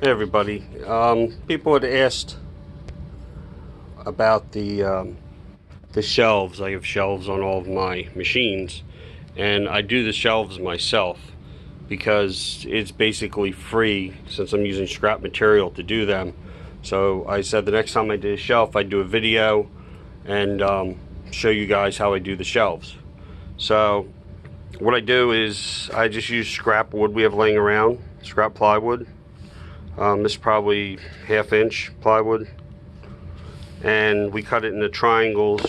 Hey everybody. People had asked about the shelves. I have shelves on all of my machines, and I do the shelves myself because it's basically free since I'm using scrap material to do them. So I said the next time I did a shelf, I'd do a video and show you guys how I do the shelves. So what I do is I just use scrap wood we have laying around, scrap plywood. This is probably 1/2 inch plywood, and we cut it into triangles.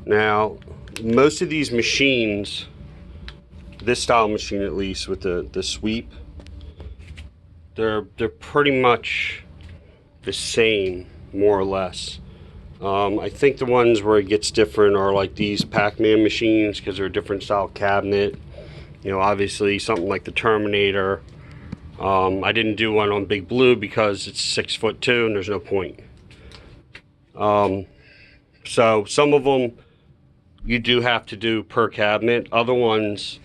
Now most of these machines, this style machine at least with the sweep, they're pretty much the same more or less. I think the ones where it gets different are like these Pac-Man machines because they're a different style cabinet. You know, obviously something like the Terminator. I didn't do one on Big Blue because it's 6'2" and there's no point. So some of them you do have to do per cabinet. Other ones,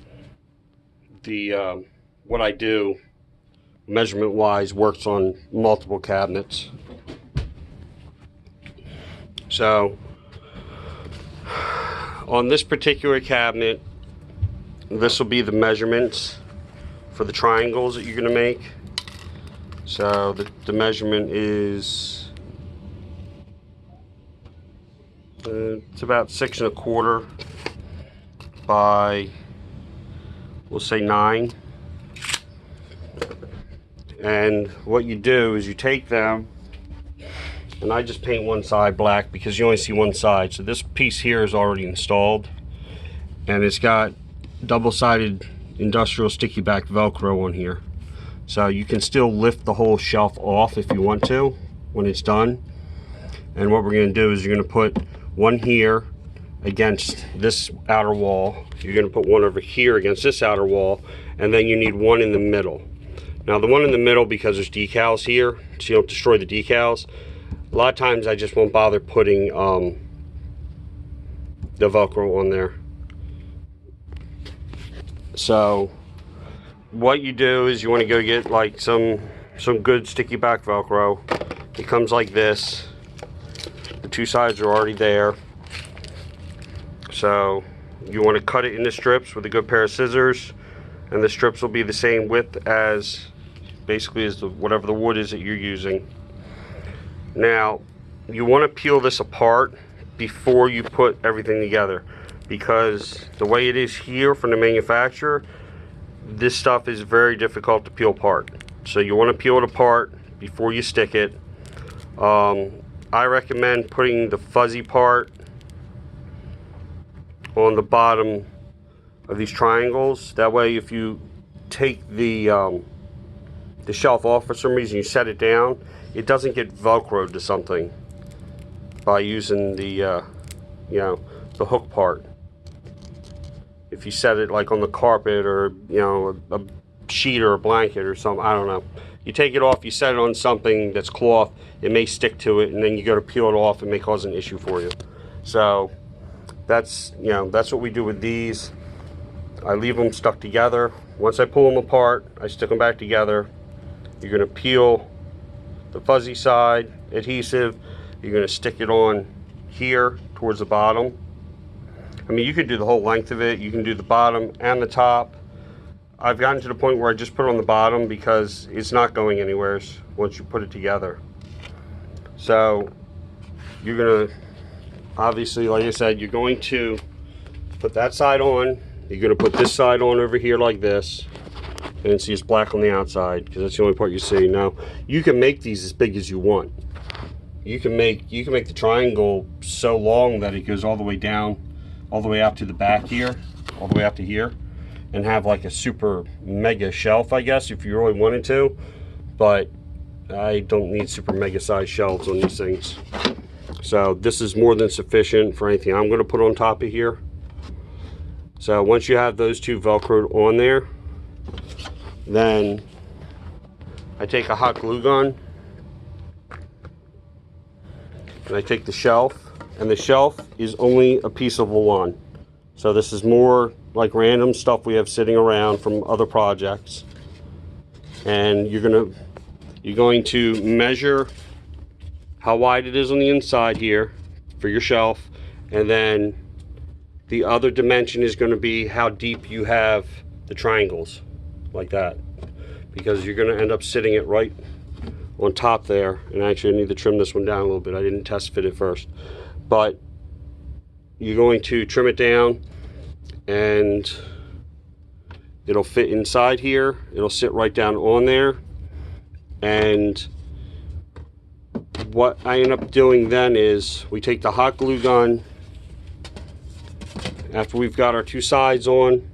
what I do measurement wise works on multiple cabinets. So on this particular cabinet, this will be the measurements for the triangles that you're going to make. So the measurement is it's about 6 1/4 by, we'll say 9. And what you do is you take them, and I just paint one side black because you only see one side. So this piece here is already installed, and it's got double-sided industrial sticky back Velcro on here, so you can still lift the whole shelf off if you want to when it's done. And what we're going to do is you're going to put one here against this outer wall, you're going to put one over here against this outer wall, and then you need one in the middle. Now the one in the middle, because there's decals here, so you don't destroy the decals, a lot of times I just won't bother putting the Velcro on there. So what you do is you want to go get like some good sticky back Velcro. It comes like this. The two sides are already there. So you want to cut it into strips with a good pair of scissors, and the strips will be the same width as basically as whatever the wood is that you're using. Now you want to peel this apart before you put everything together, because the way it is here from the manufacturer, this stuff is very difficult to peel apart. So you want to peel it apart before you stick it. I recommend putting the fuzzy part on the bottom of these triangles. That way if you take the shelf off for some reason, you set it down, it doesn't get velcroed to something by using the the hook part. If you set it like on the carpet or a sheet or a blanket or something, I don't know, you take it off, you set it on something that's cloth, it may stick to it, and then you go to peel it off, it may cause an issue for you. So that's what we do with these. I leave them stuck together. Once I pull them apart, I stick them back together. You're going to peel the fuzzy side adhesive, you're going to stick it on here towards the bottom. I mean, you could do the whole length of it, you can do the bottom and the top. I've gotten to the point where I just put it on the bottom because it's not going anywhere once you put it together. So you're going to, obviously, like I said, you're going to put that side on, you're going to put this side on over here like this, and see it's black on the outside because that's the only part you see. Now you can make these as big as you want. You can make the triangle so long that it goes all the way down, all the way out to the back here, all the way out to here, and have like a super mega shelf, I guess, if you really wanted to. But I don't need super mega size shelves on these things. So this is more than sufficient for anything I'm going to put on top of here. So once you have those two Velcroed on there, then I take a hot glue gun and I take the shelf, and the shelf is only a piece of lawn. So this is more like random stuff we have sitting around from other projects. and you're going to measure how wide it is on the inside here for your shelf, and then the other dimension is going to be how deep you have the triangles, like that, because you're going to end up sitting it right on top there. And actually I need to trim this one down a little bit. I didn't test fit it first, but you're going to trim it down and it'll fit inside here. It'll sit right down on there. And what I end up doing then is we take the hot glue gun after we've got our two sides on.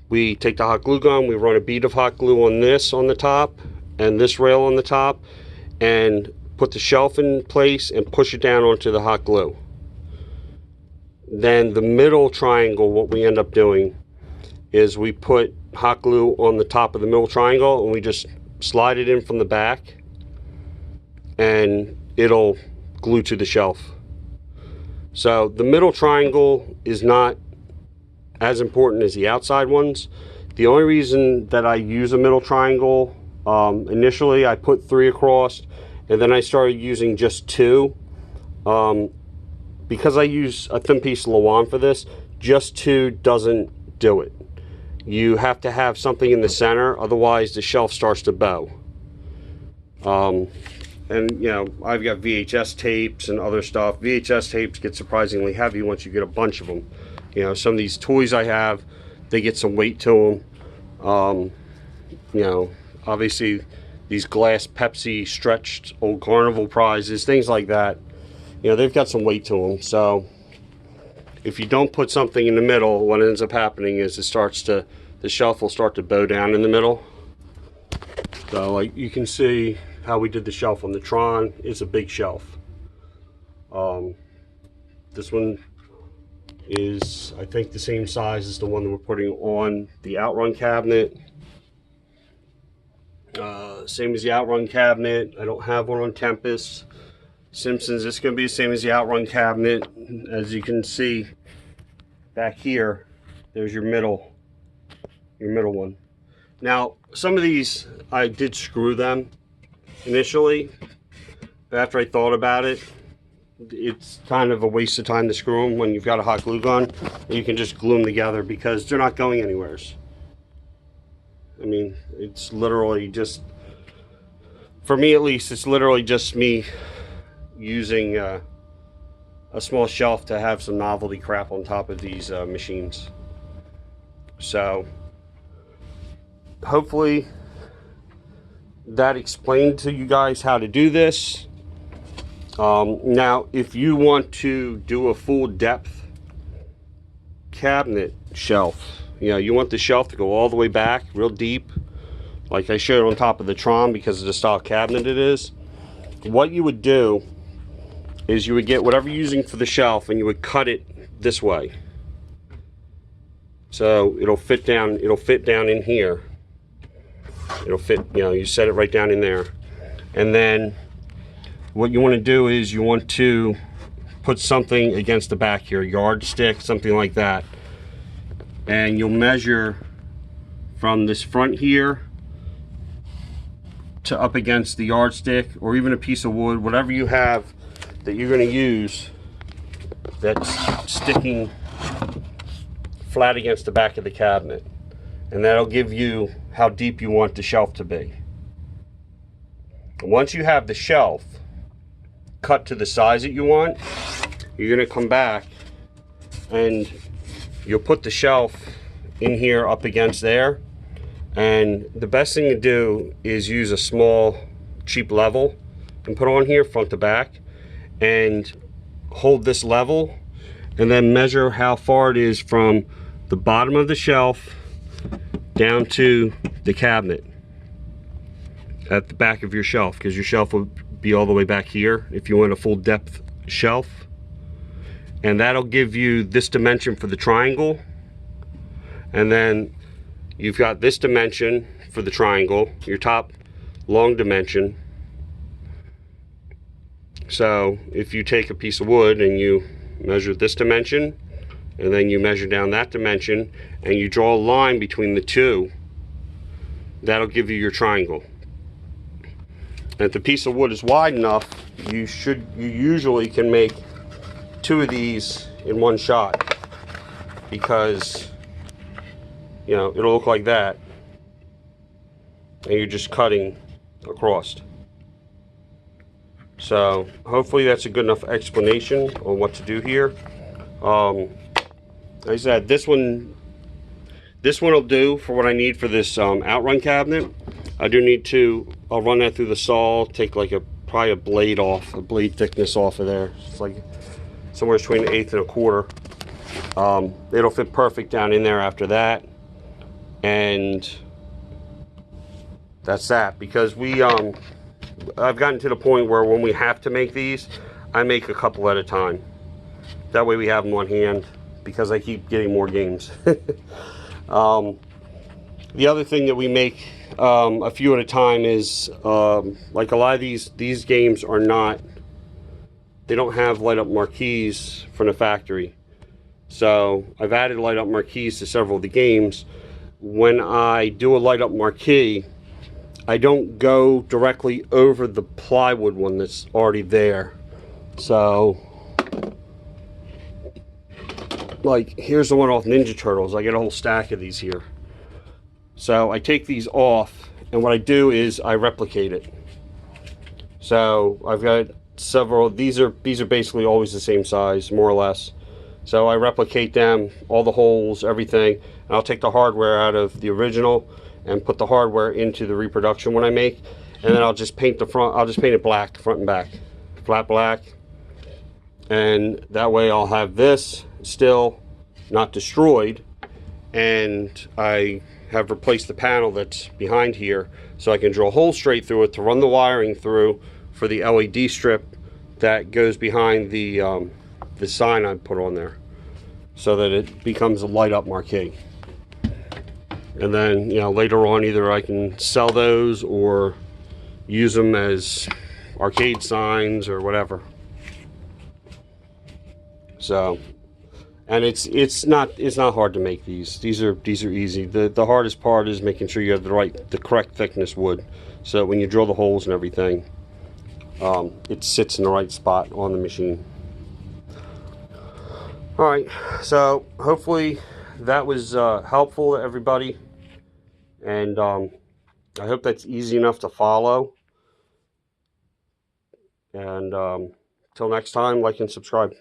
We take the hot glue gun, we run a bead of hot glue on this on the top and this rail on the top, and put the shelf in place and push it down onto the hot glue. Then the middle triangle, what we end up doing is we put hot glue on the top of the middle triangle and we just slide it in from the back and it'll glue to the shelf. So the middle triangle is not as important as the outside ones. The only reason that I use a middle triangle, initially I put 3 across, and then I started using just 2. Because I use a thin piece of Lawan for this, just 2 doesn't do it. You have to have something in the center, otherwise the shelf starts to bow. And you know, I've got VHS tapes and other stuff. VHS tapes get surprisingly heavy once you get a bunch of them. You know, some of these toys I have, they get some weight to them. You know, obviously these glass Pepsi stretched old carnival prizes, things like that, you know, they've got some weight to them. So if you don't put something in the middle, what ends up happening is the shelf will start to bow down in the middle. So like you can see how we did the shelf on the Tron. It's a big shelf. This one is, I think, the same size as the one that we're putting on the Outrun cabinet. Same as the Outrun cabinet. I don't have one on Tempest. Simpsons, it's going to be the same as the Outrun cabinet. As you can see back here, there's your middle one. Now, some of these I did screw them initially. After I thought about it, it's kind of a waste of time to screw them when you've got a hot glue gun. You can just glue them together because they're not going anywhere. I mean, it's literally just, for me at least, it's literally just me using a small shelf to have some novelty crap on top of these machines. So hopefully that explained to you guys how to do this. Now if you want to do a full depth cabinet shelf, you know, you want the shelf to go all the way back real deep like I showed on top of the Tron because of the style cabinet it is, what you would do is you would get whatever you're using for the shelf and you would cut it this way. So it'll fit down in here. It'll fit, you know, you set it right down in there. And then what you want to do is you want to put something against the back here, a yardstick, something like that. And you'll measure from this front here to up against the yardstick, or even a piece of wood, whatever you have that you're going to use that's sticking flat against the back of the cabinet. And that'll give you how deep you want the shelf to be. Once you have the shelf cut to the size that you want, you're going to come back and you'll put the shelf in here up against there. And the best thing to do is use a small cheap level and put on here front to back and hold this level and then measure how far it is from the bottom of the shelf down to the cabinet at the back of your shelf, because your shelf will be all the way back here if you want a full depth shelf. And that'll give you this dimension for the triangle, and then you've got this dimension for the triangle, your top long dimension. So if you take a piece of wood and you measure this dimension and then you measure down that dimension and you draw a line between the two, that'll give you your triangle. And if the piece of wood is wide enough, you usually can make 2 of these in one shot, because you know it'll look like that, and you're just cutting across. So hopefully that's a good enough explanation on what to do here. Like I said, this one will do for what I need for this outrun cabinet. I do need to, I'll run that through the saw, take like probably a blade off, a blade thickness off of there. It's like somewhere between an 1/8 and a 1/4. It'll fit perfect down in there after that. And that's that, because I've gotten to the point where when we have to make these, I make a couple at a time. That way we have them on hand, because I keep getting more games. The other thing that we make a few at a time is like a lot of these games are not, they don't have light up marquees from the factory. So I've added light up marquees to several of the games. When I do a light up marquee, I don't go directly over the plywood one that's already there. So like here's the one off Ninja Turtles. I get a whole stack of these here. So I take these off, and what I do is I replicate it. So I've got several, these are basically always the same size, more or less. So I replicate them, all the holes, everything, and I'll take the hardware out of the original and put the hardware into the reproduction one I make, and then I'll just paint the front, I'll just paint it black, front and back, flat black, and that way I'll have this still not destroyed, and I have replaced the panel that's behind here, so I can drill a hole straight through it to run the wiring through for the LED strip that goes behind the sign I put on there, so that it becomes a light up marquee. And then, you know, later on either I can sell those or use them as arcade signs or whatever. So, and it's not hard to make these. These are easy. The hardest part is making sure you have the correct thickness wood, so that when you drill the holes and everything, it sits in the right spot on the machine. All right, so hopefully that was helpful to everybody, and I hope that's easy enough to follow. And till next time, like and subscribe.